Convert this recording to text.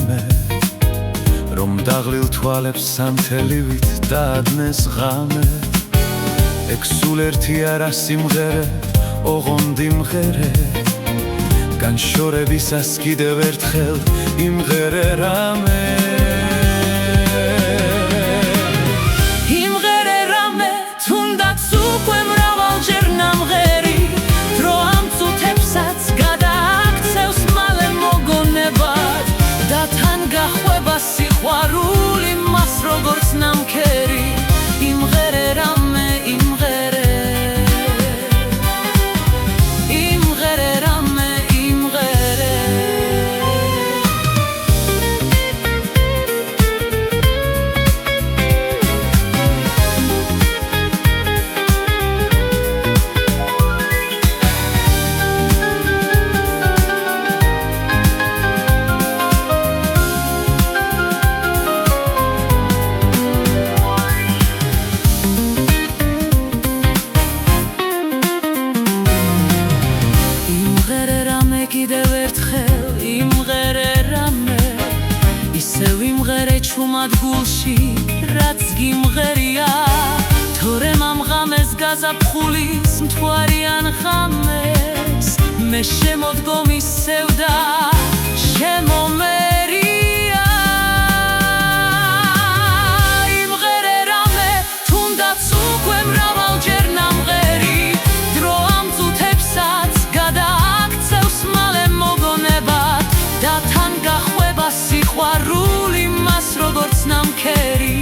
ვინმე რომ დაღლილ თვალებს სამთელივით დაადნეს ღამე ეგ სულ ერთი არა სიმღერე ოღონდ იმღერე განშორებისას კიდევ ერთხელ იმღერე რამე იმღერე რამე თუნდაც უკვე მრავალჯერ ნამღერი დრო ამ წუთებსაც გადააქცევს მალე მოგონებად და თან გახვება სიყვარული მას როგორც ნამქერი იმღერე რამე იმღერე კიდევ ერთხელ იმღერე რამე ისევ იმღერე ჩუმად გულში რაც გიმღერია თორემ ამ ღამეს გაზაფხულის მთვარიან ღამეს მე შემოდგომი სევდა შემომერია იმღერე რამე თუნდაც უკვე მრავალჯერ ნამღერი დრო ამ წუთებსაც გადააქცევს მალე მოგონებად და თან გახვება სიყვარული მას როგორც ნამქერი